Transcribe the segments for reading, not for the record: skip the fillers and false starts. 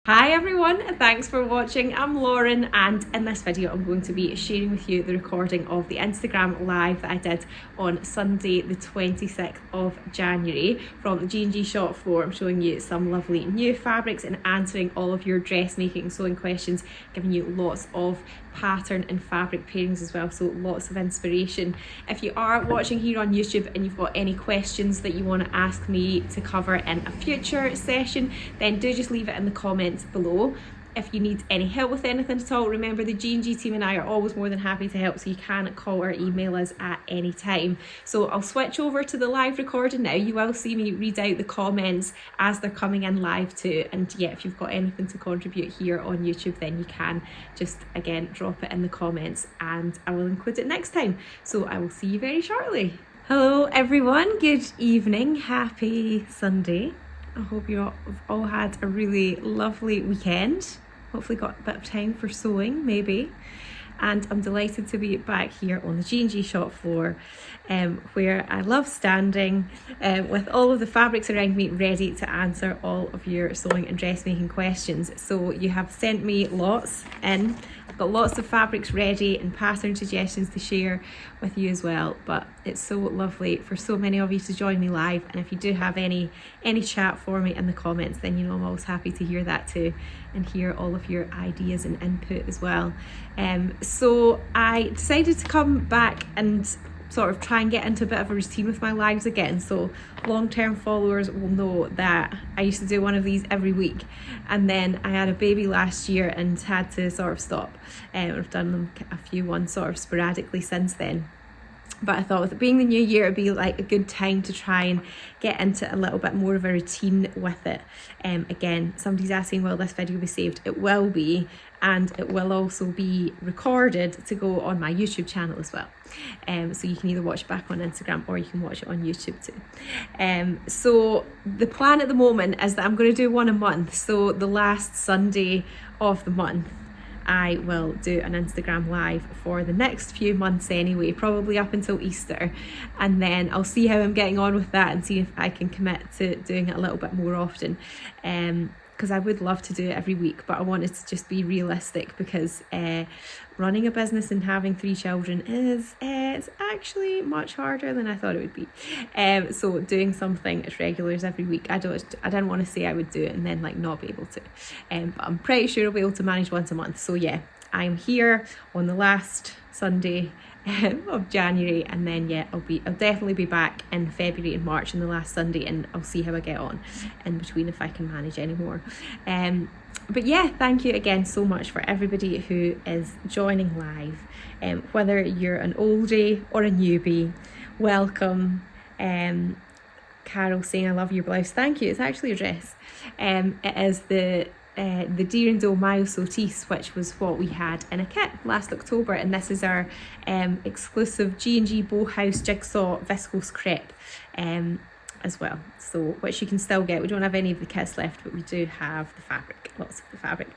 Hi everyone, thanks for watching. I'm Lauren, and in this video I'm going to be sharing with you the recording of the Instagram live that I did on Sunday the 26th of January from the G&G shop floor. I'm showing you some lovely new fabrics and answering all of your dressmaking and sewing questions, giving you lots of pattern and fabric pairings as well, so lots of inspiration. If you are watching here on YouTube and you've got any questions that you want to ask me to cover in a future session, then do just leave it in the comments below. If you need any help with anything at all, remember the G&G team and I are always more than happy to help, so you can call or email us at any time. So I'll switch over to the live recording now. You will see me read out the comments as they're coming in live too, and yeah, if you've got anything to contribute here on YouTube, then you can just again drop it in the comments and I will include it next time. So I will see you very shortly. Hello everyone, good evening, happy Sunday. I hope you all had a really lovely weekend. Hopefully got a bit of time for sewing, maybe. And I'm delighted to be back here on the G&G shop floor, where I love standing with all of the fabrics around me ready to answer all of your sewing and dressmaking questions. So you have sent me lots in. I've got lots of fabrics ready and pattern suggestions to share with you as well, but it's so lovely for so many of you to join me live, and if you do have any chat for me in the comments, then you know I'm always happy to hear that too and hear all of your ideas and input as well. So I decided to come back and sort of try and get into a bit of a routine with my lives again. So long-term followers will know that I used to do one of these every week, and then I had a baby last year and had to sort of stop. I've done them a few ones sort of sporadically since then. But I thought with it being the new year, it'd be like a good time to try and get into a little bit more of a routine with it. Again, somebody's asking, will this video be saved? It will be, and it will also be recorded to go on my YouTube channel as well. So you can either watch it back on Instagram or you can watch it on YouTube too. So the plan at the moment is that I'm going to do one a month. So the last Sunday of the month, I will do an Instagram live for the next few months anyway, probably up until Easter, and then I'll see how I'm getting on with that and see if I can commit to doing it a little bit more often, because I would love to do it every week, but I wanted to just be realistic, because running a business and having 3 children is it's actually much harder than I thought it would be. So doing something as regular as every week, I didn't want to say I would do it and then like not be able to, but I'm pretty sure I'll be able to manage once a month. So yeah, I'm here on the last Sunday of January, and then yeah, I'll definitely be back in February and March on the last Sunday, and I'll see how I get on in between if I can manage anymore. But yeah, thank you again so much for everybody who is joining live, whether you're an oldie or a newbie, welcome. Carol saying I love your blouse, thank you, it's actually a dress. It is the Deer and Doe Myositis, which was what we had in a kit last October, and this is our exclusive G&G Bauhaus Jigsaw Viscose Crepe as well, so which you can still get. We don't have any of the kits left, but we do have the fabric, lots of the fabric.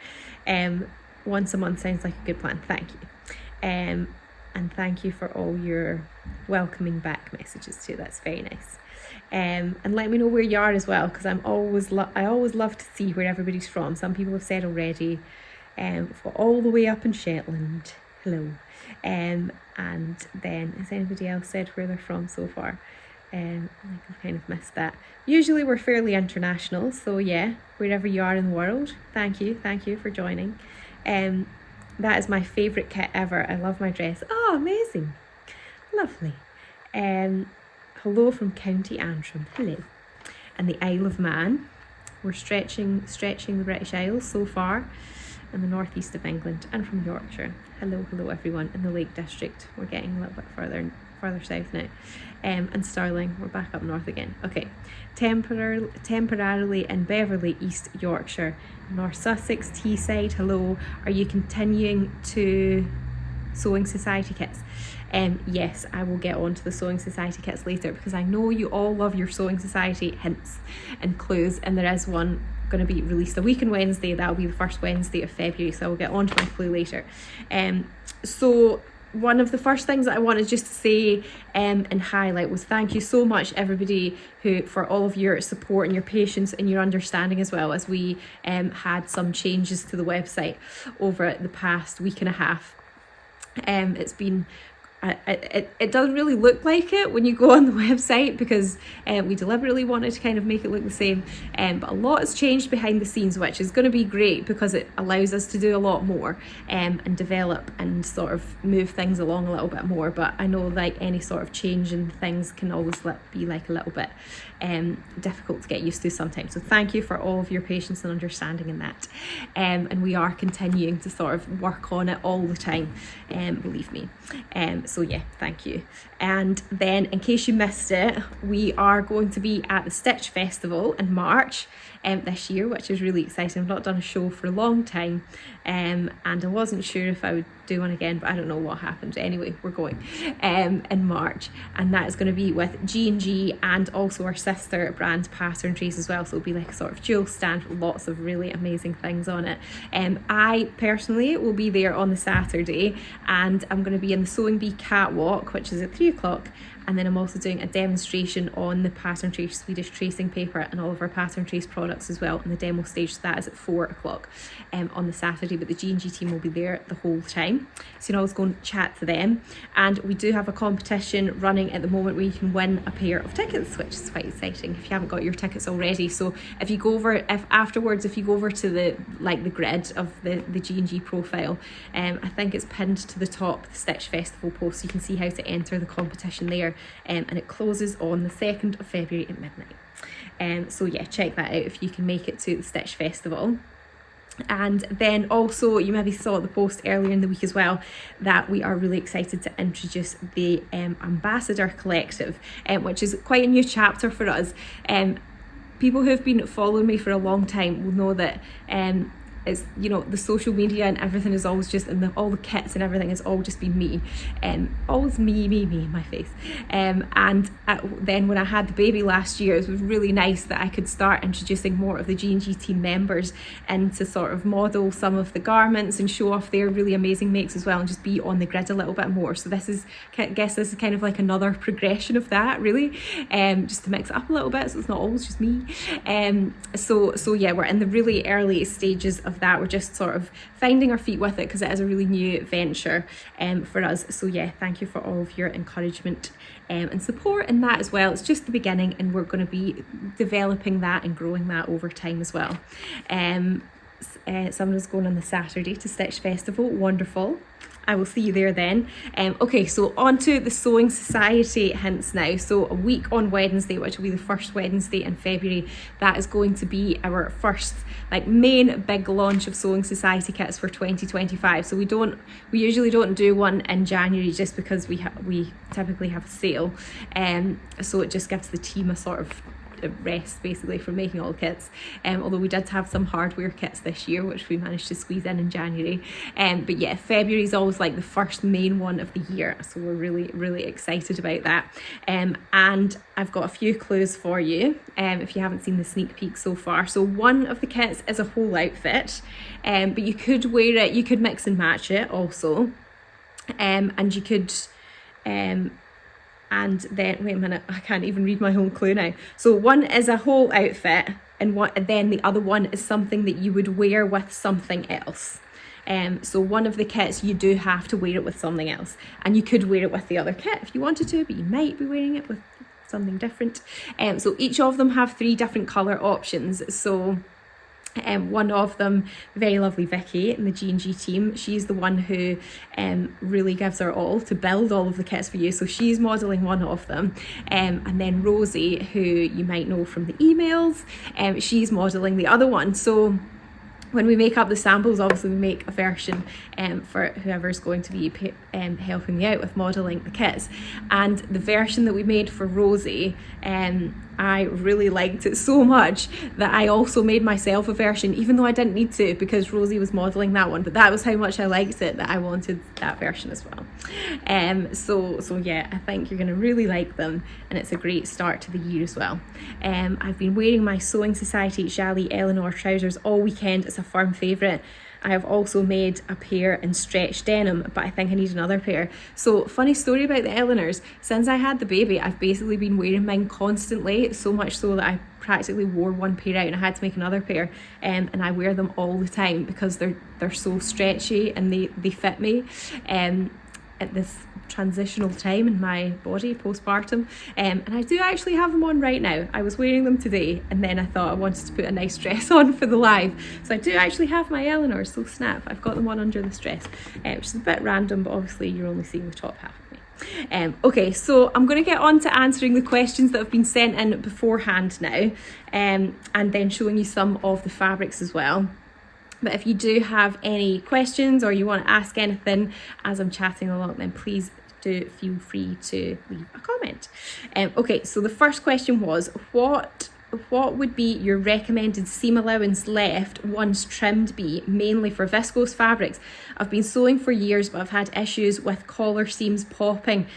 Once a month sounds like a good plan, thank you. And thank you for all your welcoming back messages too, that's very nice. And let me know where you are as well, because I always love to see where everybody's from. Some people have said already, for all the way up in Shetland, hello. And then has anybody else said where they're from so far? I think I've kind of missed that. Usually we're fairly international, so yeah, wherever you are in the world, thank you for joining. That is my favourite kit ever. I love my dress. Oh, amazing, lovely. Hello from County Antrim, hello. And the Isle of Man, we're stretching the British Isles so far, in the northeast of England, and from Yorkshire. Hello everyone in the Lake District. We're getting a little bit further south now. And Stirling, we're back up north again. Okay, temporarily in Beverley, East Yorkshire, North Sussex, Teesside, hello. Are you continuing to Sewing Society kits? Yes, I will get on to the Sewing Society kits later, because I know you all love your Sewing Society hints and clues, and there is one going to be released a week on Wednesday. That'll be the first Wednesday of February, so I will get on to my clue later. So one of the first things that I wanted just to say and highlight was thank you so much everybody for all of your support and your patience and your understanding, as well as we had some changes to the website over the past week and a half. It's been it doesn't really look like it when you go on the website, because we deliberately wanted to kind of make it look the same, but a lot has changed behind the scenes, which is going to be great because it allows us to do a lot more and develop and sort of move things along a little bit more. But I know like any sort of change in things can always be like a little bit difficult to get used to sometimes, so thank you for all of your patience and understanding in that, and we are continuing to sort of work on it all the time, believe me. So yeah, thank you. And then in case you missed it, we are going to be at the Stitch Festival in March this year, which is really exciting. I've not done a show for a long time, and I wasn't sure if I would do one again, but I don't know what happened. Anyway, we're going in March, and that is going to be with G&G and also our sister brand Pattern Trees as well, so it'll be like a sort of dual stand with lots of really amazing things on it. I personally will be there on the Saturday, and I'm going to be in the Sewing Bee catwalk, which is at 3 o'clock, and then I'm also doing a demonstration on the Pattern Trace Swedish tracing paper and all of our Pattern Trace products as well on the demo stage. So that is at 4 o'clock on the Saturday, but the G&G team will be there the whole time, so you can always go and chat to them. And we do have a competition running at the moment where you can win a pair of tickets, which is quite exciting if you haven't got your tickets already. So if you go over, if you go over to the grid of the G&G profile, I think it's pinned to the top, the Stitch Festival post, so you can see how to enter the competition there. And it closes on the 2nd of February at midnight. So yeah, check that out if you can make it to the Stitch Festival. And then also, you maybe saw the post earlier in the week as well, that we are really excited to introduce the Ambassador Collective, which is quite a new chapter for us. People who have been following me for a long time will know that it's, you know, the social media and everything is always just, and all the kits and everything has all just been me, always me, my face. And then when I had the baby last year, it was really nice that I could start introducing more of the G&G team members and to sort of model some of the garments and show off their really amazing makes as well, and just be on the grid a little bit more. So this is, I guess this is kind of like another progression of that, really, just to mix it up a little bit so it's not always just me. So yeah, we're in the really early stages of that. We're just sort of finding our feet with it because it is a really new venture for us. So yeah, thank you for all of your encouragement and support in that as well. It's just the beginning, and we're going to be developing that and growing that over time as well. Someone is going on the Saturday to Stitch Festival. Wonderful. I will see you there then. Okay, so on to the Sewing Society hints now. So a week on Wednesday, which will be the first Wednesday in February, that is going to be our first main big launch of Sewing Society kits for 2025. So we usually don't do one in January just because we typically have a sale, so it just gives the team a sort of rest basically from making all the kits, although we did have some hardware kits this year which we managed to squeeze in January, but yeah, February is always like the first main one of the year, so we're really excited about that. And I've got a few clues for you if you haven't seen the sneak peek so far. So one of the kits is a whole outfit, but you could wear it, you could mix and match it also, and you could and then, wait a minute, I can't even read my own clue now. So one is a whole outfit, and then the other one is something that you would wear with something else. So one of the kits, you do have to wear it with something else, and you could wear it with the other kit if you wanted to, but you might be wearing it with something different. So each of them have 3 different colour options. So one of them, very lovely Vicky in the G&G team, she's the one who really gives her all to build all of the kits for you, so she's modelling one of them, and then Rosie, who you might know from the emails, she's modelling the other one. So when we make up the samples, obviously we make a version for whoever's going to be helping me out with modelling the kits. And the version that we made for Rosie, I really liked it so much that I also made myself a version, even though I didn't need to because Rosie was modelling that one, but that was how much I liked it that I wanted that version as well. So yeah, I think you're going to really like them, and it's a great start to the year as well. I've been wearing my Sewing Society Jali Eleanor trousers all weekend. It's a firm favourite. I have also made a pair in stretch denim, but I think I need another pair. So funny story about the Eleanors, since I had the baby, I've basically been wearing mine constantly, so much so that I practically wore one pair out and I had to make another pair, and I wear them all the time because they're so stretchy and they fit me at this transitional time in my body postpartum, and I do actually have them on right now. I was wearing them today and then I thought I wanted to put a nice dress on for the live, so I do actually have my Eleanors, so snap, I've got them on under this dress, which is a bit random, but obviously you're only seeing the top half of me. Okay, so I'm going to get on to answering the questions that have been sent in beforehand now, and then showing you some of the fabrics as well. But if you do have any questions or you want to ask anything as I'm chatting along, then please do feel free to leave a comment. Okay, so the first question was, what would be your recommended seam allowance left once trimmed be, mainly for viscose fabrics? I've been sewing for years, but I've had issues with collar seams popping,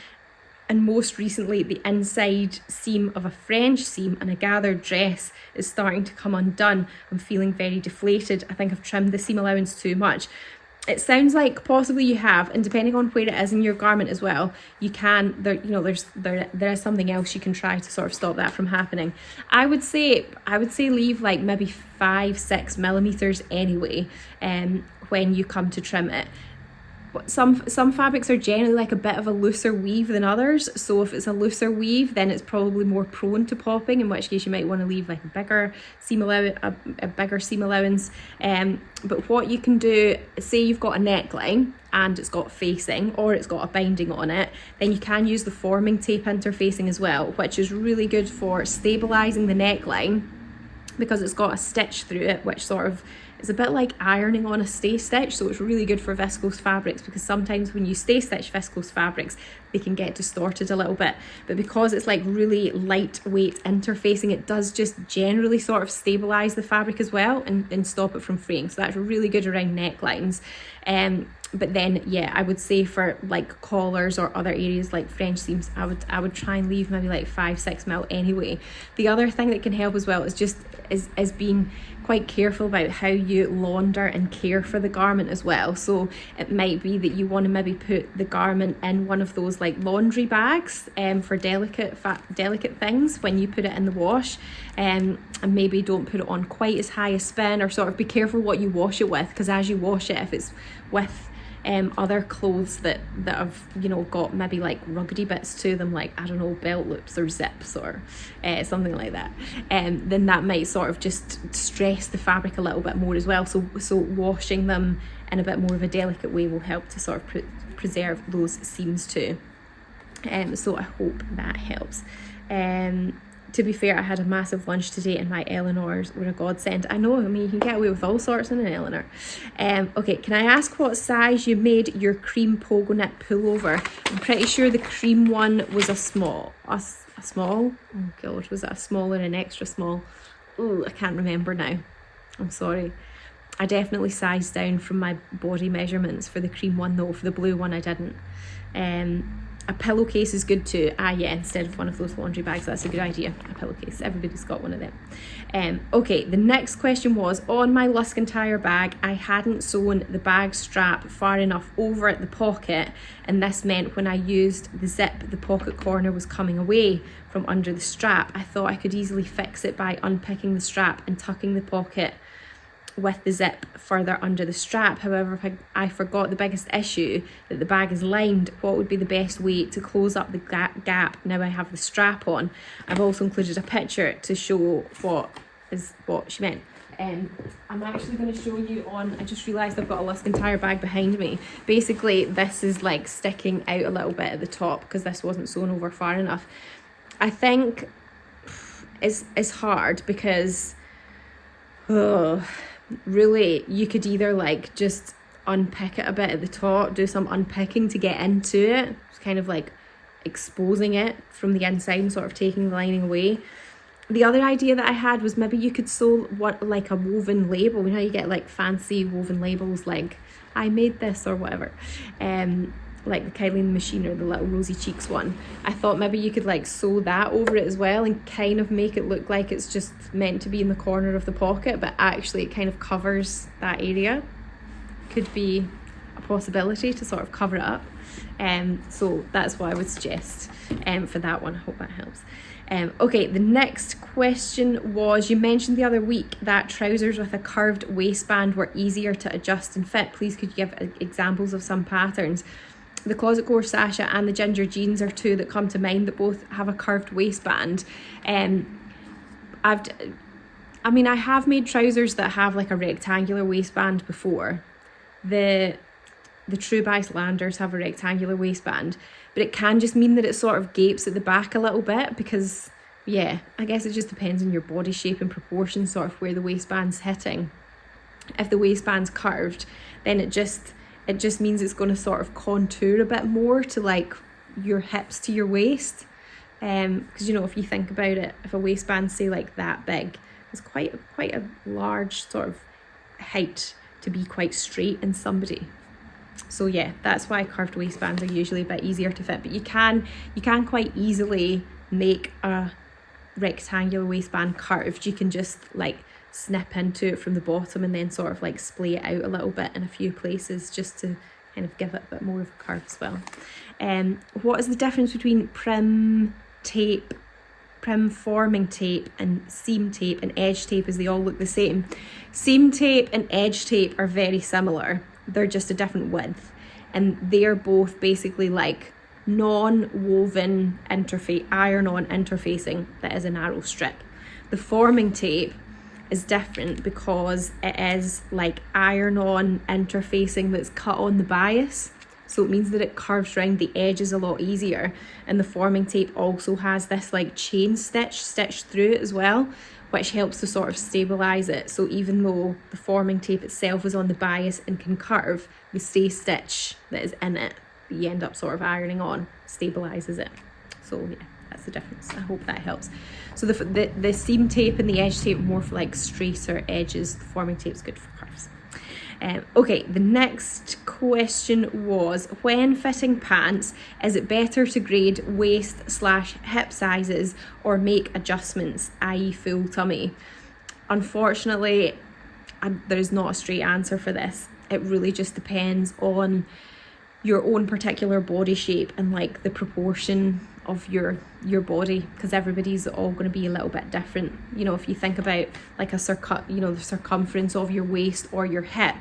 and most recently the inside seam of a French seam and a gathered dress is starting to come undone. I'm feeling very deflated. I think I've trimmed the seam allowance too much. It sounds like possibly you have, and depending on where it is in your garment as well, you can, there is something else you can try to sort of stop that from happening. I would say leave like maybe 5-6 millimeters anyway, when you come to trim it. Some fabrics are generally like a bit of a looser weave than others, so if it's a looser weave then it's probably more prone to popping, in which case you might want to leave like a bigger seam allowance, but what you can do, say you've got a neckline and it's got facing or it's got a binding on it, then you can use the forming tape interfacing as well, which is really good for stabilizing the neckline because it's got a stitch through it, which sort of is a bit like ironing on a stay stitch. So it's really good for viscose fabrics, because sometimes when you stay stitch viscose fabrics they can get distorted a little bit, but because it's like really lightweight interfacing, it does just generally sort of stabilize the fabric as well and stop it from fraying. So that's really good around necklines. But then yeah, I would say for like collars or other areas like French seams, I would try and leave maybe like 5-6 mil anyway. The other thing that can help as well is just is being quite careful about how you launder and care for the garment as well. So it might be that you want to maybe put the garment in one of those like laundry bags for delicate things when you put it in the wash, and maybe don't put it on quite as high a spin, or sort of be careful what you wash it with, because as you wash it, if it's with other clothes that have, you know, got maybe like ruggedy bits to them, like I don't know, belt loops or zips or something like that, then that might sort of just stress the fabric a little bit more as well. So washing them in a bit more of a delicate way will help to sort of preserve those seams too. So I hope that helps. To be fair, I had a massive lunch today and my Eleanors were a godsend. I know, I mean, you can get away with all sorts in an Eleanor. Okay, can I ask what size you made your cream pogo knit pullover? I'm pretty sure the cream one was a small. A small? Oh God, was it a small or an extra small? Oh, I can't remember now. I'm sorry. I definitely sized down from my body measurements for the cream one though. For the blue one I didn't. A pillowcase is good too. Yeah, instead of one of those laundry bags, that's a good idea. A pillowcase, everybody's got one of them. Okay, the next question was, on my Luskin Tire bag, I hadn't sewn the bag strap far enough over at the pocket, and this meant when I used the zip, the pocket corner was coming away from under the strap. I thought I could easily fix it by unpicking the strap and tucking the pocket with the zip further under the strap. However, if I forgot the biggest issue, that the bag is lined, what would be the best way to close up the gap now I have the strap on? I've also included a picture to show what she meant. I'm actually going to show you on, I just realised I've got a Luskin Tire bag behind me. Basically this is like sticking out a little bit at the top because this wasn't sewn over far enough. I think it's hard because really you could either like just unpick it a bit at the top, do some unpicking to get into it, kind of like exposing it from the inside and sort of taking the lining away. The other idea that I had was maybe you could sew like a woven label. You know, you get like fancy woven labels like I made this or whatever, like the Kylie machine or the little rosy cheeks one. I thought maybe you could like sew that over it as well and kind of make it look like it's just meant to be in the corner of the pocket, but actually it kind of covers that area. could be a possibility to sort of cover it up. So that's what I would suggest for that one. I hope that helps. Okay, the next question was, you mentioned the other week that trousers with a curved waistband were easier to adjust and fit. Please could you give examples of some patterns? The Closet Core Sasha and the Ginger Jeans are two that come to mind that both have a curved waistband. I have made trousers that have like a rectangular waistband before. The True Icelanders have a rectangular waistband, but it can just mean that it sort of gapes at the back a little bit because, yeah, I guess it just depends on your body shape and proportion, sort of where the waistband's hitting. If the waistband's curved, then it just means it's going to sort of contour a bit more to like your hips to your waist. Because, you know, if you think about it, if a waistband, say like that big, it's quite a large sort of height to be quite straight in somebody. So yeah, that's why curved waistbands are usually a bit easier to fit, but you can quite easily make a rectangular waistband curved. You can just like snip into it from the bottom and then sort of like splay it out a little bit in a few places just to kind of give it a bit more of a curve as well. What is the difference between prim forming tape and seam tape and edge tape, as they all look the same? Seam tape and edge tape are very similar. They're just a different width, and they're both basically like non-woven iron-on interfacing that is a narrow strip. The forming tape is different because it is like iron-on interfacing that's cut on the bias, so it means that it curves around the edges a lot easier. And the forming tape also has this like chain stitch stitched through it as well, which helps to sort of stabilize it. So even though the forming tape itself is on the bias and can curve, the stay stitch that is in it that you end up sort of ironing on stabilizes it. So yeah, that's the difference. I hope that helps. So the seam tape and the edge tape are more for like straighter edges. The forming tape's good for curves. Okay, the next question was, when fitting pants, is it better to grade waist/hip sizes or make adjustments, i.e. full tummy? Unfortunately, there's not a straight answer for this. It really just depends on your own particular body shape and like the proportion of your body, because everybody's all going to be a little bit different. You know, if you think about like the circumference of your waist or your hip,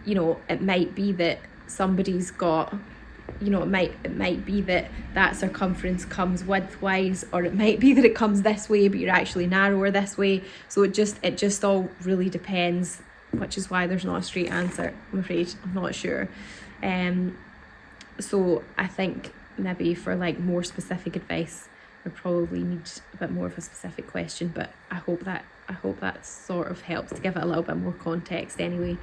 you know, it might be that somebody's got, you know, it might be that circumference comes width-wise, or it might be that it comes this way but you're actually narrower this way. So it just all really depends, which is why there's not a straight answer, I'm afraid. I'm not sure. So I think maybe for like more specific advice, I probably need a bit more of a specific question, but I hope that sort of helps to give it a little bit more context anyway.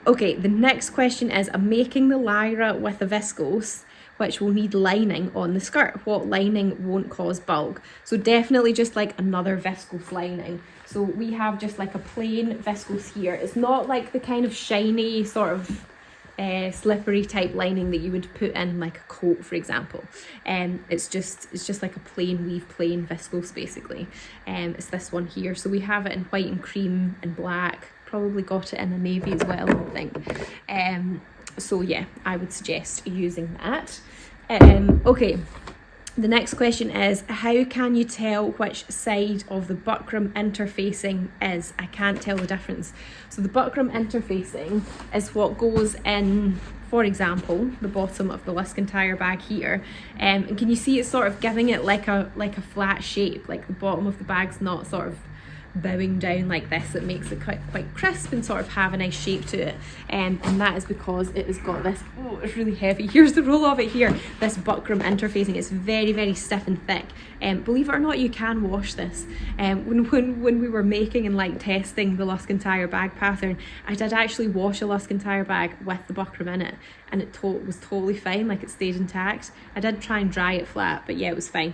Okay, the next question is, I'm making the Lyra with a viscose, which will need lining on the skirt. What lining won't cause bulk? So definitely just like another viscose lining. So we have just like a plain viscose here. It's not like the kind of shiny sort of slippery type lining that you would put in like a coat, for example. It's just like a plain viscose basically. It's this one here. So we have it in white and cream and black. Probably got it in a navy as well, I think. So yeah, I would suggest using that. Okay. The next question is, how can you tell which side of the buckram interfacing is? I can't tell the difference. So the buckram interfacing is what goes in, for example, the bottom of the Luskin tire bag here. And can you see it's sort of giving it like a flat shape, like the bottom of the bag's not sort of bowing down like this. It makes it quite crisp and sort of have a nice shape to it, and that is because it has got this, oh, it's really heavy, here's the roll of it here, this buckram interfacing. It's very stiff and thick. Believe it or not, you can wash this. When we were making and like testing the Luskin tire bag pattern, I did actually wash a Luskin tire bag with the buckram in it, and it was totally fine, like it stayed intact. I did try and dry it flat, but yeah, it was fine.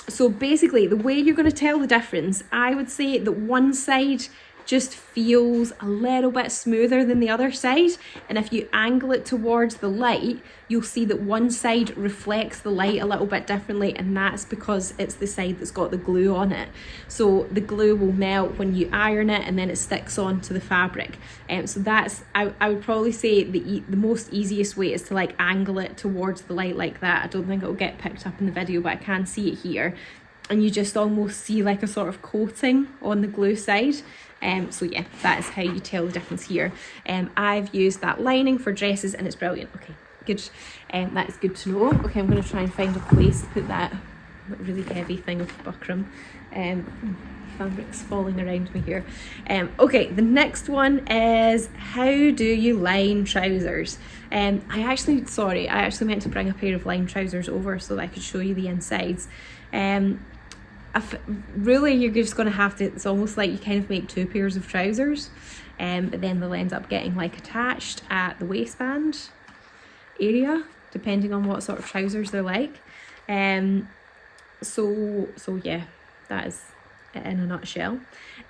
So basically, the way you're going to tell the difference, I would say that one side just feels a little bit smoother than the other side. And if you angle it towards the light, you'll see that one side reflects the light a little bit differently, and that's because it's the side that's got the glue on it. So the glue will melt when you iron it, and then it sticks onto the fabric. So that's, I would probably say the most easiest way is to like angle it towards the light like that. I don't think it'll get picked up in the video, but I can see it here. And you just almost see like a sort of coating on the glue side. So yeah, that is how you tell the difference here. I've used that lining for dresses and it's brilliant. Okay, good. That is good to know. Okay, I'm going to try and find a place to put that really heavy thing of buckram. Fabric's falling around me here. Okay, the next one is, how do you line trousers? I actually meant to bring a pair of lined trousers over so that I could show you the insides. Really, you're just going to have to, it's almost like you kind of make two pairs of trousers, but then they'll end up getting like attached at the waistband area, depending on what sort of trousers they're like. So yeah, that is it in a nutshell.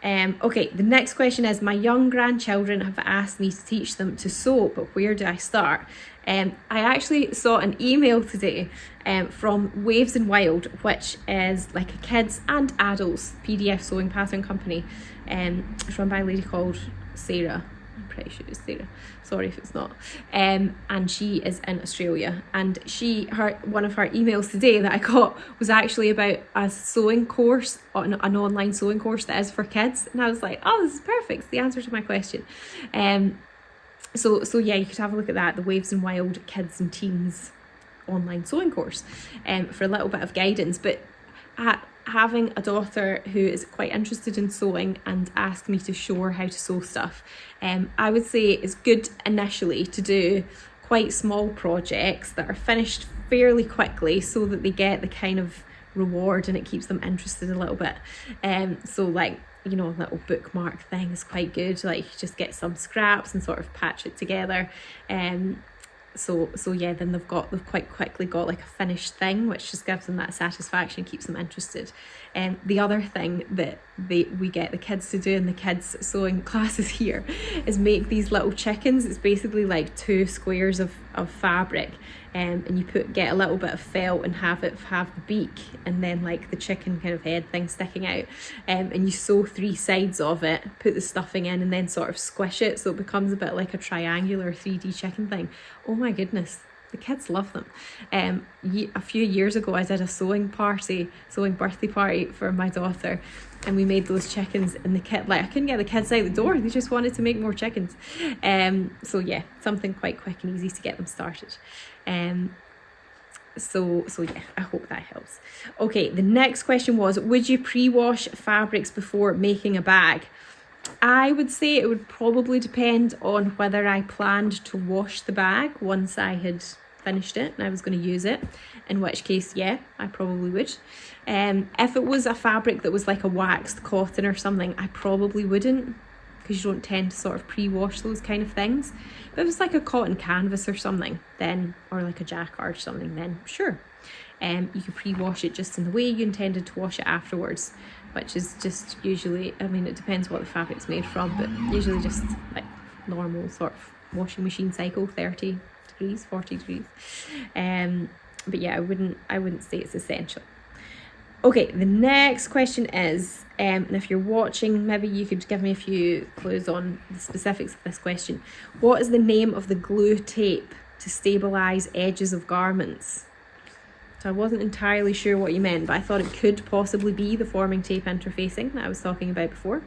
Okay, the next question is, my young grandchildren have asked me to teach them to sew, but where do I start? I actually saw an email today from Waves and Wild, which is like a kids and adults PDF sewing pattern company. It's run by a lady called Sarah. I'm pretty sure it's Sarah. Sorry if it's not. And she is in Australia. And one of her emails today that I got was actually about a sewing course, an online sewing course that is for kids. And I was like, oh, this is perfect. It's the answer to my question. So yeah, you could have a look at that, the Waves and Wild Kids and Teens online sewing course, for a little bit of guidance. But having a daughter who is quite interested in sewing and asked me to show her how to sew stuff, I would say it's good initially to do quite small projects that are finished fairly quickly so that they get the kind of reward and it keeps them interested a little bit. So like, you know, a little bookmark thing is quite good. Like, you just get some scraps and sort of patch it together. So yeah, then they've quite quickly got like a finished thing, which just gives them that satisfaction, keeps them interested. The other thing that we get the kids to do in the kids sewing classes here is make these little chickens. It's basically like 2 squares of fabric, and you get a little bit of felt and have the beak and then like the chicken kind of head thing sticking out, and you sew 3 sides of it, put the stuffing in, and then sort of squish it so it becomes a bit like a triangular 3D chicken thing. Oh my goodness, the kids love them. A few years ago I did a sewing birthday party for my daughter, and we made those chickens, and the kid, like, I couldn't get the kids out the door, they just wanted to make more chickens. So yeah, something quite quick and easy to get them started. So yeah, I hope that helps. Okay, the next question was, would you pre-wash fabrics before making a bag? I would say it would probably depend on whether I planned to wash the bag once I had finished it and I was going to use it, in which case, yeah, I probably would. If it was a fabric that was like a waxed cotton or something, I probably wouldn't, because you don't tend to sort of pre-wash those kind of things. But if it's like a cotton canvas or something, then, or like a jacquard or something, then sure. You could pre-wash it just in the way you intended to wash it afterwards, which is just usually, I mean, it depends what the fabric's made from, but usually just like normal sort of washing machine cycle, 30 degrees, 40 degrees. But yeah, I wouldn't say it's essential. Okay, the next question is, and if you're watching, maybe you could give me a few clues on the specifics of this question. What is the name of the glue tape to stabilise edges of garments? So I wasn't entirely sure what you meant, but I thought it could possibly be the forming tape interfacing that I was talking about before.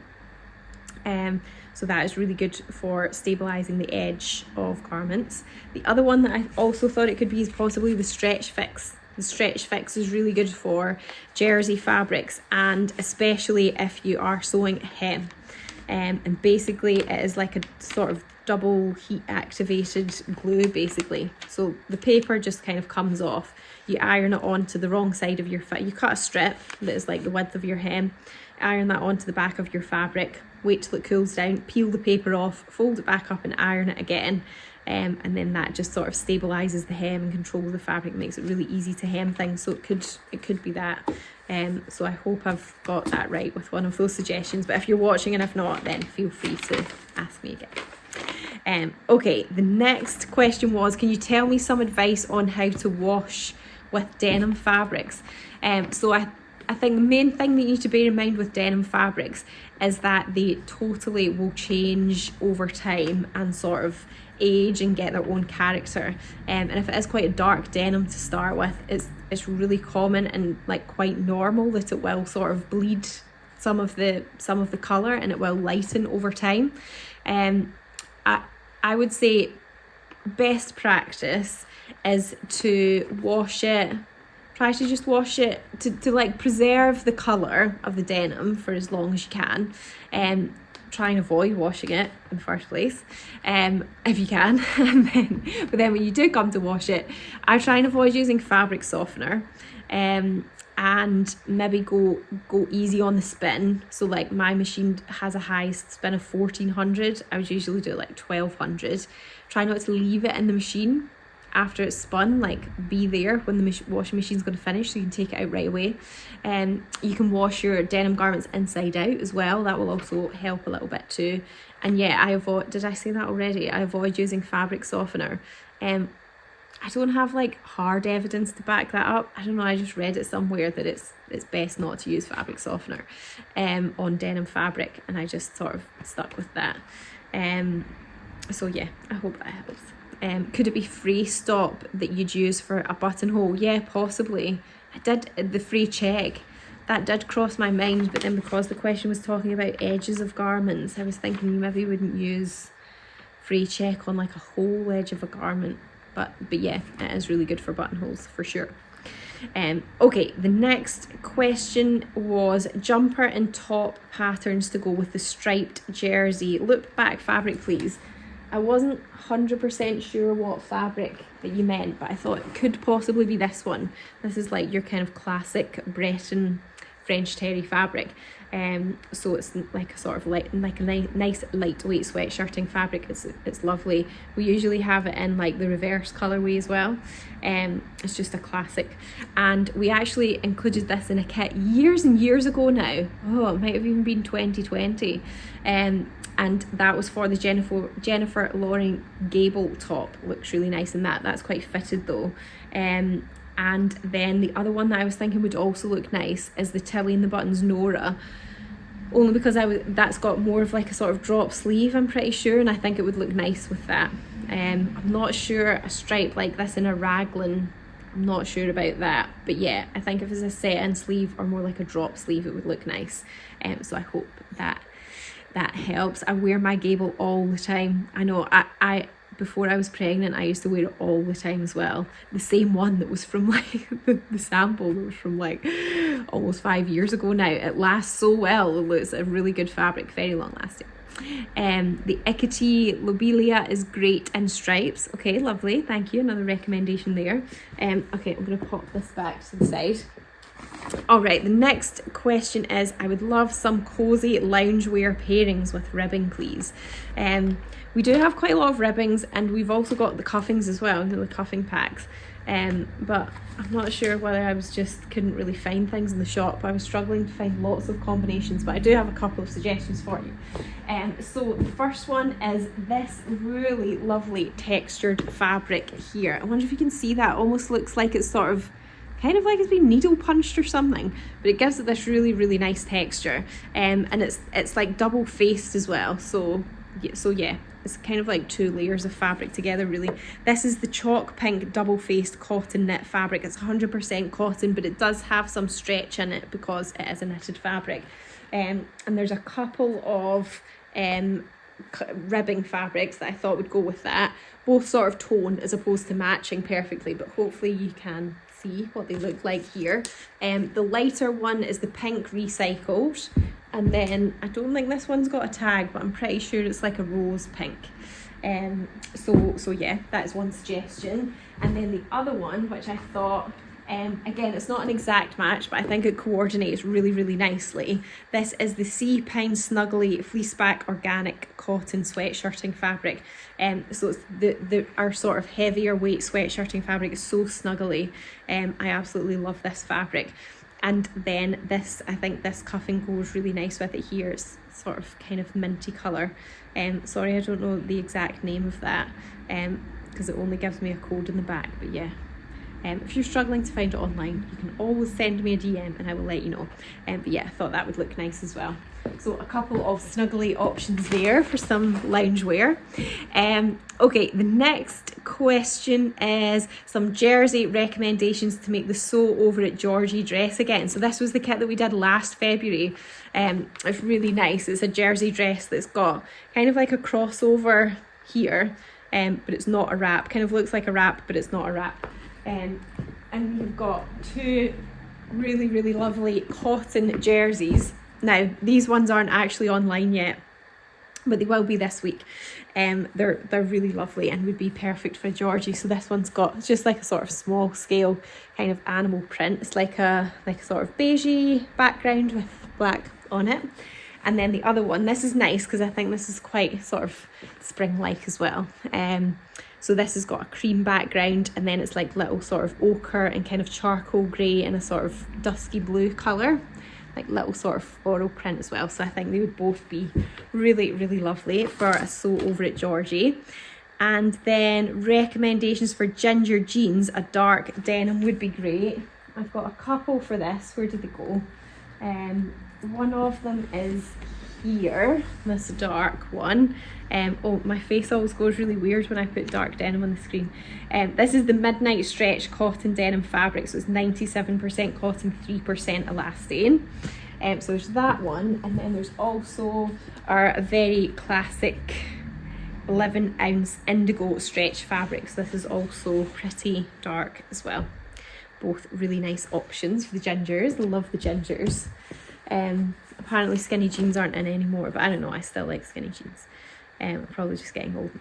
So that is really good for stabilising the edge of garments. The other one that I also thought it could be is possibly the stretch fix. The stretch fix is really good for jersey fabrics, and especially if you are sewing hem. And basically it is like a sort of double heat activated glue basically. So the paper just kind of comes off. You iron it onto the wrong side of your you cut a strip that is like the width of your hem, iron that onto the back of your fabric, wait till it cools down, peel the paper off, fold it back up and iron it again. and then that just sort of stabilizes the hem and controls the fabric, makes it really easy to hem things. So it could be that. So I hope I've got that right with one of those suggestions, but if you're watching and if not, then feel free to ask me again. Okay, the next question was, can you tell me some advice on how to wash with denim fabrics? So I think the main thing that you need to bear in mind with denim fabrics is that they totally will change over time and sort of age and get their own character. And if it is quite a dark denim to start with, it's really common and like quite normal that it will sort of bleed some of the colour, and it will lighten over time. I would say best practice is to wash it. Try to just wash it to like preserve the colour of the denim for as long as you can. Try and avoid washing it in the first place, if you can. But then when you do come to wash it, I try and avoid using fabric softener, and maybe go easy on the spin. So like my machine has a highest spin of 1400. I would usually do it like 1200. Try not to leave it in the machine after it's spun, like be there when the washing machine's going to finish so you can take it out right away. You can wash your denim garments inside out as well. That will also help a little bit too. And yeah, did I say that already? I avoid using fabric softener. I don't have like hard evidence to back that up. I don't know, I just read it somewhere that it's best not to use fabric softener on denim fabric, and I just sort of stuck with that. So yeah, I hope that helps. Could it be free stop that you'd use for a buttonhole? Yeah, possibly. I did the free check. That did cross my mind, but then because the question was talking about edges of garments, I was thinking you maybe wouldn't use free check on like a whole edge of a garment. But yeah, it is really good for buttonholes for sure. Okay, the next question was jumper and top patterns to go with the striped jersey. Loop back fabric, please. I wasn't 100% sure what fabric that you meant, but I thought it could possibly be this one. This is like your kind of classic Breton French terry fabric. So it's like a sort of like a nice lightweight sweatshirting fabric. It's lovely. We usually have it in like the reverse colorway as well. It's just a classic, and we actually included this in a kit years and years ago now. Oh, it might have even been 2020. And that was for the Jennifer Lauren Gable top. Looks really nice in that. That's quite fitted though. And then the other one that I was thinking would also look nice is the Tilly and the Buttons Nora, only because that's got more of like a sort of drop sleeve, I'm pretty sure, and I think it would look nice with that. I'm not sure a stripe like this in a raglan, I'm not sure about that, but yeah, I think if it's a set-in sleeve or more like a drop sleeve, it would look nice. So I hope that helps. I wear my Gable all the time. I know I before I was pregnant, I used to wear it all the time as well. The same one that was from like the sample that was from like almost 5 years ago now. It lasts so well. It's a really good fabric, very long lasting. The Ikiti Lobelia is great in stripes. Okay, lovely, thank you. Another recommendation there. Okay, I'm going to pop this back to the side. Alright, the next question is, I would love some cozy loungewear pairings with ribbing, please. We do have quite a lot of ribbings, and we've also got the cuffings as well, the cuffing packs. But I'm not sure whether I couldn't really find things in the shop. I was struggling to find lots of combinations, but I do have a couple of suggestions for you. So the first one is this really lovely textured fabric here. I wonder if you can see that. It almost looks like it's sort of kind of like it's been needle punched or something, but it gives it this really, really nice texture. And it's like double faced as well. So yeah, it's kind of like 2 layers of fabric together, really. This is the chalk pink double faced cotton knit fabric. It's 100% cotton, but it does have some stretch in it because it is a knitted fabric. And there's a couple of ribbing fabrics that I thought would go with that, both sort of toned as opposed to matching perfectly, but hopefully you can see what they look like here. The lighter one is the pink recycled, and then I don't think this one's got a tag, but I'm pretty sure it's like a rose pink. So yeah, that is one suggestion. And then the other one, which I thought Again, it's not an exact match, but I think it coordinates really, really nicely. This is the Sea Pine Snuggly Fleeceback Organic Cotton Sweatshirting fabric. So it's our sort of heavier weight sweatshirting fabric is so snuggly. I absolutely love this fabric. And then this, I think this cuffing goes really nice with it here. It's sort of kind of minty colour. Sorry, I don't know the exact name of that because it only gives me a code in the back, but yeah. If you're struggling to find it online, you can always send me a DM and I will let you know. But yeah, I thought that would look nice as well. So a couple of snuggly options there for some loungewear. Okay, the next question is some jersey recommendations to make the sew over it Georgie dress again. So this was the kit that we did last February. It's really nice. It's a jersey dress that's got kind of like a crossover here, but it's not a wrap. Kind of looks like a wrap, but it's not a wrap. And you've got two really, really lovely cotton jerseys. Now, these ones aren't actually online yet, but they will be this week. They're really lovely and would be perfect for Georgie. So this one's got just like a sort of small scale kind of animal print. It's like a sort of beigey background with black on it. And then the other one, this is nice because I think this is quite sort of spring-like as well. So this has got a cream background and then it's like little sort of ochre and kind of charcoal grey and a sort of dusky blue colour. Like little sort of floral print as well. So I think they would both be really, really lovely for a sew over at Georgie. And then recommendations for ginger jeans, a dark denim would be great. I've got a couple for this. Where did they go? One of them is here, this dark one. Oh, my face always goes really weird when I put dark denim on the screen. This is the Midnight Stretch cotton denim fabric, so it's 97% cotton, 3% elastane. So there's that one, and then there's also our very classic 11-ounce indigo stretch fabrics. This is also pretty dark as well. Both really nice options for the gingers. Love the gingers. Apparently skinny jeans aren't in anymore, but I don't know, I still like skinny jeans. Probably just getting old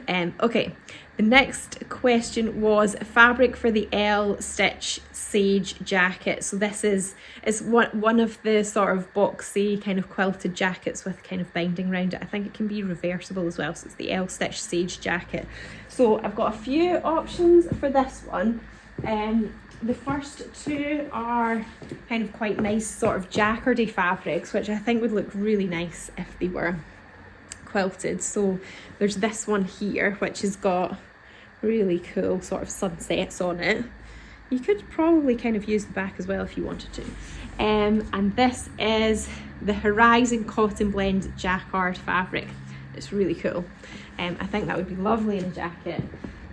now. Okay, the next question was fabric for the L Stitch Sage jacket. So this is one of the sort of boxy kind of quilted jackets with kind of binding around it. I think it can be reversible as well, so it's the L Stitch Sage jacket. So I've got a few options for this one. The first two are kind of quite nice sort of jacquardy fabrics, which I think would look really nice if they were quilted. So there's this one here, which has got really cool sort of sunsets on it. You could probably kind of use the back as well if you wanted to. And this is the Horizon Cotton Blend Jacquard fabric. It's really cool. I think that would be lovely in a jacket.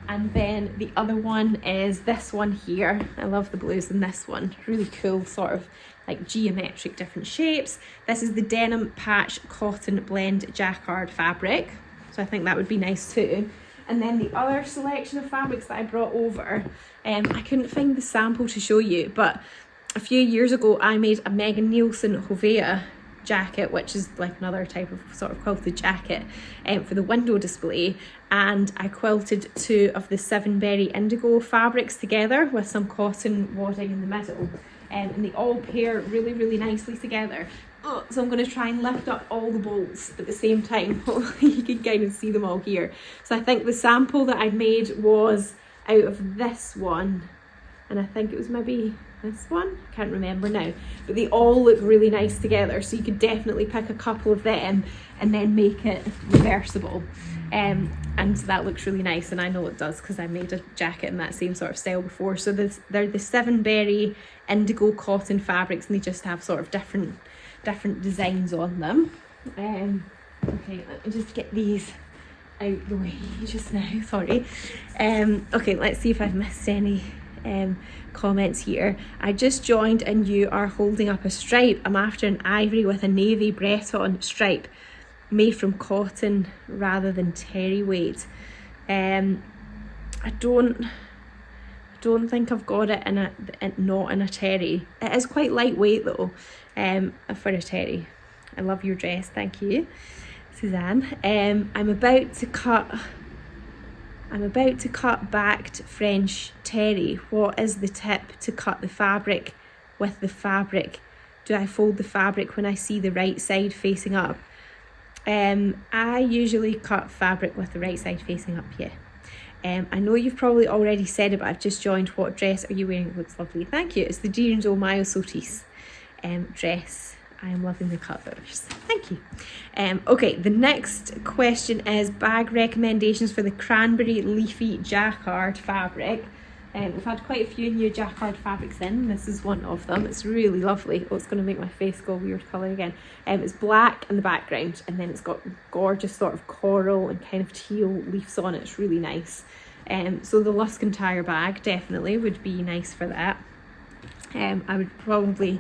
And then the other one is this one here. I love the blues in this one. Really cool sort of like geometric different shapes. This is the Denim Patch Cotton Blend Jacquard fabric. So I think that would be nice too. And then the other selection of fabrics that I brought over, I couldn't find the sample to show you, but a few years ago I made a Megan Nielsen Hovea jacket, which is like another type of sort of quilted jacket for the window display, and I quilted two of the Seven Berry Indigo fabrics together with some cotton wadding in the middle, and they all pair really, really nicely together. So I'm going to try and lift up all the bolts at the same time. Hopefully you can kind of see them all here. So I think the sample that I made was out of this one, and I think it was maybe this one, I can't remember now, but they all look really nice together, so you could definitely pick a couple of them and then make it reversible, and that looks really nice, and I know it does because I made a jacket in that same sort of style before. So they're the Seven Berry Indigo cotton fabrics, and they just have sort of different designs on them. Okay, let me just get these out the way just now, sorry. Okay, let's see if I've missed any comments here. I just joined and you are holding up a stripe. I'm after an ivory with a navy Breton stripe made from cotton rather than terry weight. I don't think I've got it in not in a terry. It is quite lightweight though, for a terry. I love your dress, thank you, Suzanne. I'm about to cut I'm about to cut backed French terry. What is the tip to cut the fabric with the fabric? Do I fold the fabric when I see the right side facing up? I usually cut fabric with the right side facing up, yeah. I know you've probably already said it, but I've just joined. What dress are you wearing? It looks lovely. Thank you. It's the D&O Myositis dress. I am loving the colours. Thank you. Okay, the next question is bag recommendations for the cranberry leafy jacquard fabric. We've had quite a few new jacquard fabrics in. This is one of them. It's really lovely. Oh, it's going to make my face go weird colour again. It's black in the background, and then it's got gorgeous sort of coral and kind of teal leaves on it. It's really nice. So the Lusk and Tire bag definitely would be nice for that. I would probably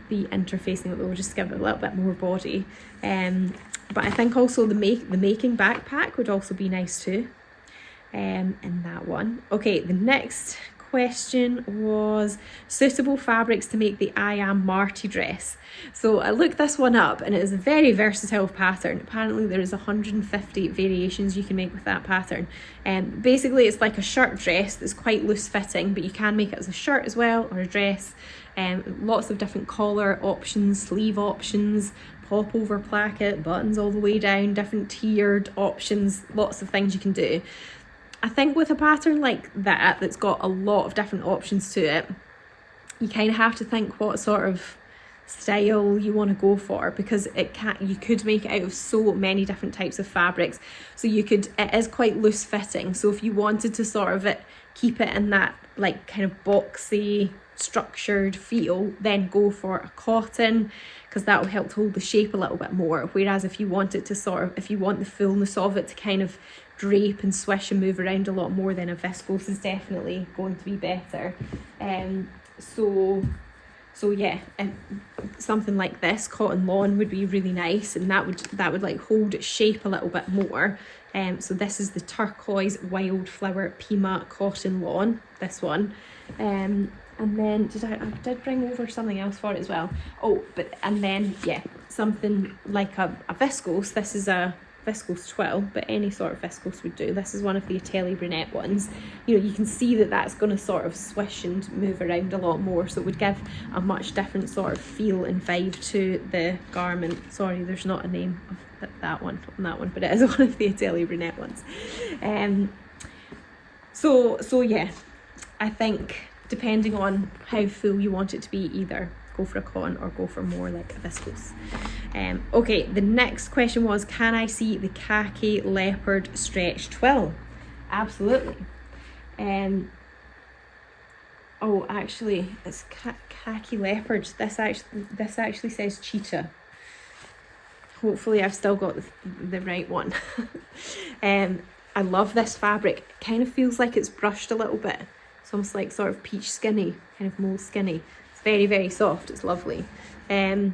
be interfacing it, we'll just give it a little bit more body. But I think also the making backpack would also be nice too. In that one. Okay, the next question was suitable fabrics to make the I Am Marty dress. So I looked this one up, and it is a very versatile pattern. Apparently there is 150 variations you can make with that pattern. Basically it's like a shirt dress that's quite loose fitting, but you can make it as a shirt as well, or a dress. Lots of different collar options, sleeve options, pop over placket, buttons all the way down, different tiered options, lots of things you can do. I think with a pattern like that, that's got a lot of different options to it, you kind of have to think what sort of style you want to go for, because you could make it out of so many different types of fabrics. So it is quite loose fitting. So if you wanted to sort of keep it in that like kind of boxy, structured feel, then go for a cotton, because that will help to hold the shape a little bit more. Whereas if you want it to if you want the fullness of it to kind of drape and swish and move around a lot more, then a viscose is definitely going to be better. So yeah, something like this cotton lawn would be really nice, and that would like hold its shape a little bit more. So this is the turquoise wildflower Pima cotton lawn, this one. And then I did bring over something else for it as well. And then yeah, something like a viscose. This is a viscose twill, but any sort of viscose would do. This is one of the Atelier Brunette ones. You know, you can see that that's going to sort of swish and move around a lot more, so it would give a much different sort of feel and vibe to the garment. Sorry, there's not a name of that one on that one, but it is one of the Atelier Brunette ones. So yeah, I think depending on how full you want it to be, either go for a cotton or go for more like a viscose. Okay, the next question was, can I see the khaki leopard stretch twill? Absolutely. Oh, actually, it's khaki leopard. This actually says cheetah. Hopefully I've still got the right one. I love this fabric. It kind of feels like it's brushed a little bit. It's almost like sort of peach skinny, kind of mole skinny. It's very, very soft. It's lovely. And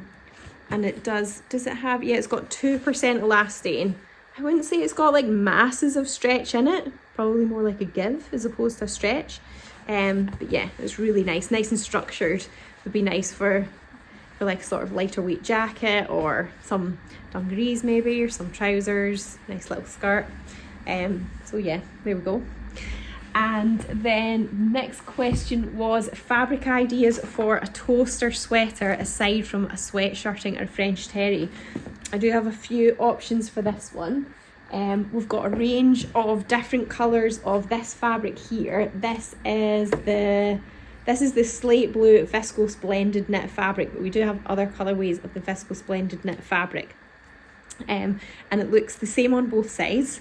it does it have, yeah, it's got 2% elastane. I wouldn't say it's got like masses of stretch in it. Probably more like a give as opposed to a stretch. But yeah, it's really nice and structured. Would be nice for like a sort of lighter weight jacket, or some dungarees maybe, or some trousers. Nice little skirt. So yeah, there we go. And then next question was fabric ideas for a toaster sweater aside from a sweatshirting or French terry. I do have a few options for this one. We've got a range of different colours of this fabric here. This is the slate blue viscose blended knit fabric, but we do have other colourways of the viscose blended knit fabric. And it looks the same on both sides,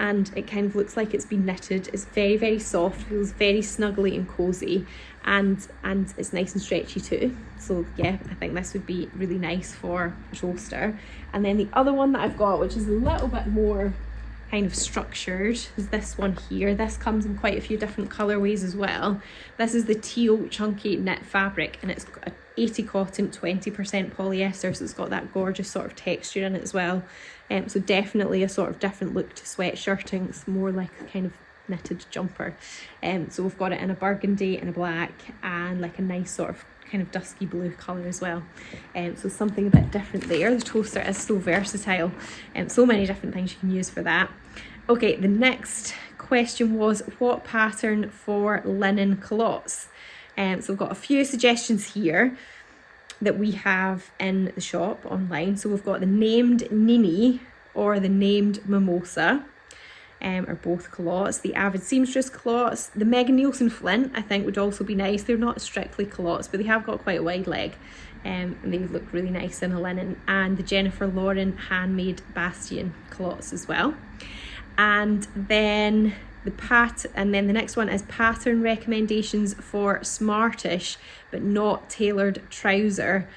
and it kind of looks like it's been knitted. It's very, very soft, feels very snuggly and cosy, and it's nice and stretchy too. So yeah, I think this would be really nice for a toaster. And then the other one that I've got, which is a little bit more kind of structured, is this one here. This comes in quite a few different colorways as well. This is the teal chunky knit fabric, and it's 80 cotton, 20% polyester, so it's got that gorgeous sort of texture in it as well. So definitely a sort of different look to sweatshirting. It's more like a kind of knitted jumper. So we've got it in a burgundy and a black, and like a nice sort of kind of dusky blue colour as well. So something a bit different there. The toaster is so versatile, so many different things you can use for that. Okay, the next question was what pattern for linen culottes? So we've got a few suggestions here that we have in the shop online. So we've got the named Nini or the named Mimosa, are both culottes. The Avid Seamstress culottes. The Megan Nielsen Flint I think would also be nice. They're not strictly culottes, but they have got quite a wide leg, and they look really nice in a linen. And the Jennifer Lauren Handmade Bastion culottes as well. And then the next one is pattern recommendations for smartish but not tailored trouser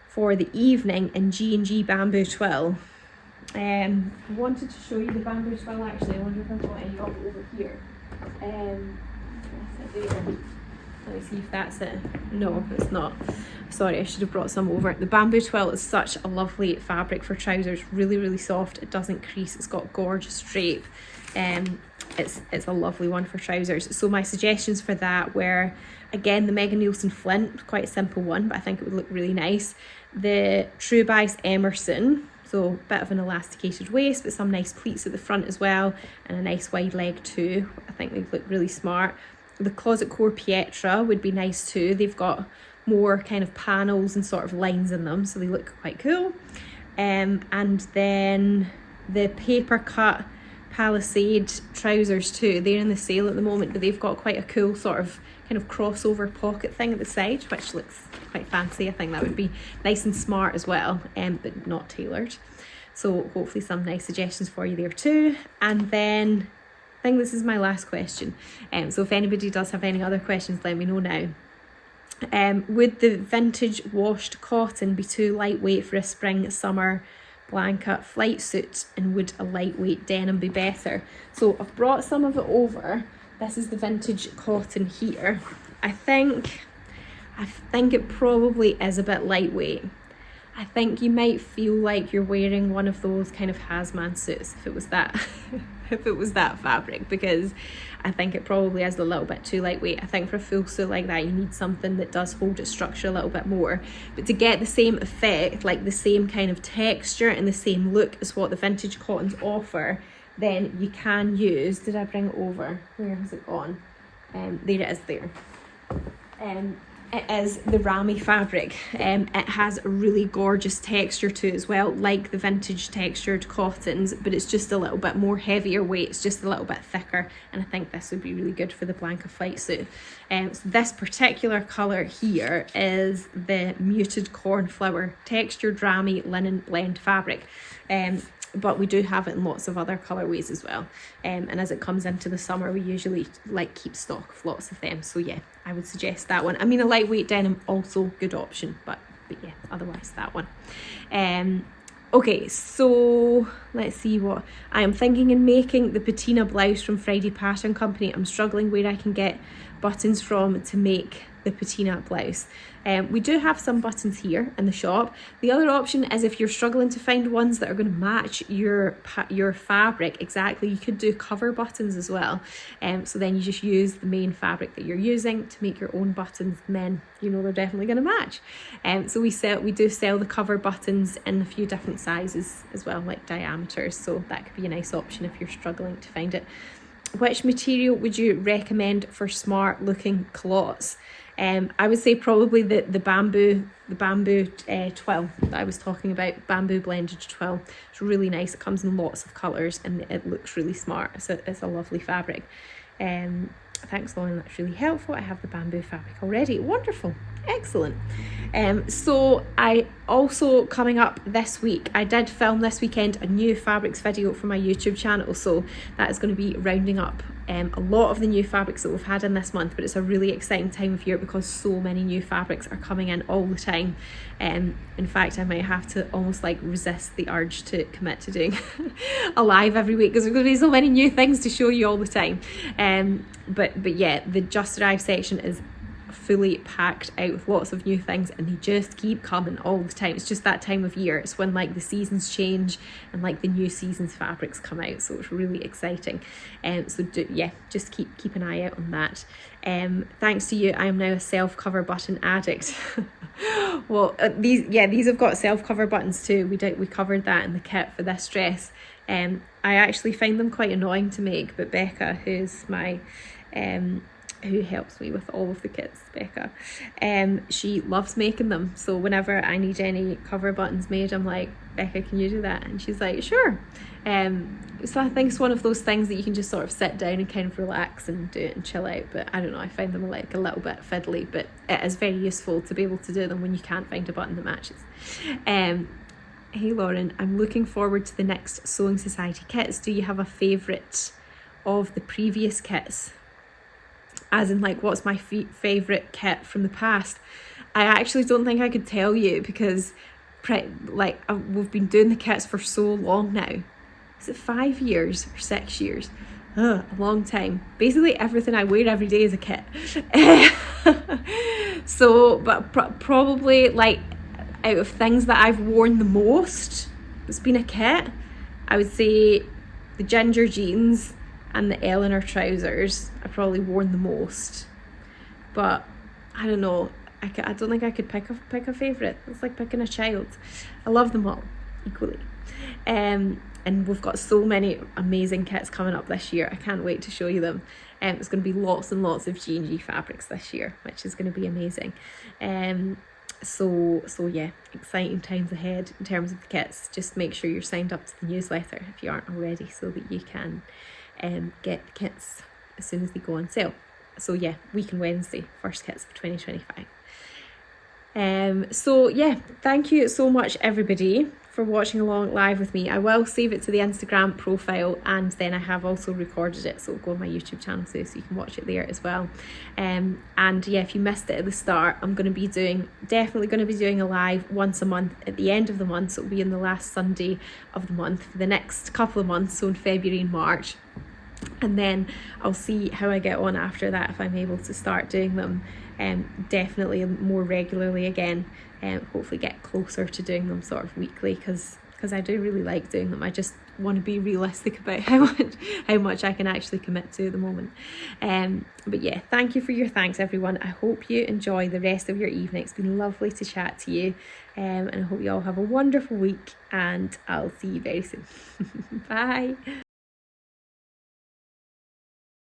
for the evening in G&G bamboo twill. I wanted to show you the bamboo twill actually. I wonder if I've got any of it over here. That's it there. Let me see if that's it. No, it's not. Sorry, I should have brought some over. The bamboo twill is such a lovely fabric for trousers. Really, really soft. It doesn't crease. It's got gorgeous drape. It's a lovely one for trousers. So my suggestions for that were, again, the Megan Nielsen Flint, quite a simple one, but I think it would look really nice. The True Bice Emerson, so a bit of an elasticated waist, but some nice pleats at the front as well, and a nice wide leg too. I think they look really smart. The Closet Core Pietra would be nice too. They've got more kind of panels and sort of lines in them, so they look quite cool. And then the Paper Cut Palisade trousers too. They're in the sale at the moment, but they've got quite a cool sort of kind of crossover pocket thing at the side, which looks quite fancy. I think that would be nice and smart as well, but not tailored. So hopefully some nice suggestions for you there too. And then I think this is my last question. So if anybody does have any other questions, let me know now. Would the vintage washed cotton be too lightweight for a spring summer blanket flight suit, and would a lightweight denim be better? So I've brought some of it over. This is the vintage cotton here. I think it probably is a bit lightweight. I think you might feel like you're wearing one of those kind of hazmat suits if it was that if it was that fabric, because I think it probably is a little bit too lightweight. I think for a full suit like that you need something that does hold its structure a little bit more, but to get the same effect, like the same kind of texture and the same look as what the vintage cottons offer, then you can use, did I bring it over? Where has it gone? There it is there. It is the Rami fabric. It has a really gorgeous texture to it as well, like the vintage textured cottons, but it's just a little bit more heavier weight. It's just a little bit thicker, and I think this would be really good for the blanket flight suit. So this particular colour here is the muted cornflower textured Rami linen blend fabric. But we do have it in lots of other colourways as well, and as it comes into the summer we usually keep stock of lots of them, so yeah, I would suggest that one. I mean, a lightweight denim also good option, but yeah, otherwise that one. Okay, so let's see what I am thinking in making the patina blouse from Friday Pattern Company. I'm struggling where I can get buttons from to make the patina blouse. We do have some buttons here in the shop. The other option is if you're struggling to find ones that are going to match your fabric exactly, you could do cover buttons as well. So then you just use the main fabric that you're using to make your own buttons, and then you know they're definitely going to match. So we do sell the cover buttons in a few different sizes as well, like diameters, so that could be a nice option if you're struggling to find it. Which material would you recommend for smart looking culottes? I would say probably the bamboo twill that I was talking about, bamboo blended twill. It's really nice. It comes in lots of colours and it looks really smart. It's a lovely fabric. Thanks, Lauren, that's really helpful. I have the bamboo fabric already. Wonderful, excellent. So I also, coming up this week, I did film this weekend a new fabrics video for my YouTube channel, so that is going to be rounding up a lot of the new fabrics that we've had in this month, but it's a really exciting time of year because so many new fabrics are coming in all the time. In fact, I might have to almost resist the urge to commit to doing a live every week because there's going to be so many new things to show you all the time. But yeah, the Just Arrived section is fully packed out with lots of new things, and they just keep coming all the time. It's just that time of year. It's when like the seasons change and like the new season's fabrics come out, so it's really exciting. Just keep an eye out on that. Thanks to you, I am now a self-cover button addict. Well, these have got self-cover buttons too. We covered that in the kit for this dress. I actually find them quite annoying to make, but Becca, who's my who helps me with all of the kits, Becca, she loves making them. So whenever I need any cover buttons made, I'm like, Becca, can you do that? And she's like, sure. So I think it's one of those things that you can just sort of sit down and kind of relax and do it and chill out. But I don't know, I find them like a little bit fiddly, but it is very useful to be able to do them when you can't find a button that matches. Hey Lauren, I'm looking forward to the next Sewing Society kits. Do you have a favourite of the previous kits? As in, like, what's my favourite kit from the past? I actually don't think I could tell you, because we've been doing the kits for so long now. Is it 5 years or 6 years? A long time. Basically everything I wear every day is a kit. So, but probably, like, out of things that I've worn the most, it's been a kit. I would say the ginger jeans and the Eleanor trousers I've probably worn the most. But I don't know, I don't think I could pick a favourite. It's like picking a child. I love them all equally. And we've got so many amazing kits coming up this year. I can't wait to show you them. It's going to be lots and lots of G&G fabrics this year, which is going to be amazing. So yeah, exciting times ahead in terms of the kits. Just make sure you're signed up to the newsletter if you aren't already, so that you can get the kits as soon as they go on sale. So yeah, week and Wednesday, first kits of 2025. So yeah, thank you so much everybody for watching along live with me. I will save it to the Instagram profile, and then I have also recorded it, so it'll go on my YouTube channel too, so you can watch it there as well. And yeah, if you missed it at the start, I'm definitely going to be doing a live once a month at the end of the month, so it'll be in the last Sunday of the month for the next couple of months, so in February and March. And then I'll see how I get on after that, if I'm able to start doing them definitely more regularly again. Hopefully get closer to doing them sort of weekly, because I do really like doing them. I just want to be realistic about how much I can actually commit to at the moment. But yeah, thank you for your thanks everyone. I hope you enjoy the rest of your evening. It's been lovely to chat to you, and I hope you all have a wonderful week, and I'll see you very soon. Bye.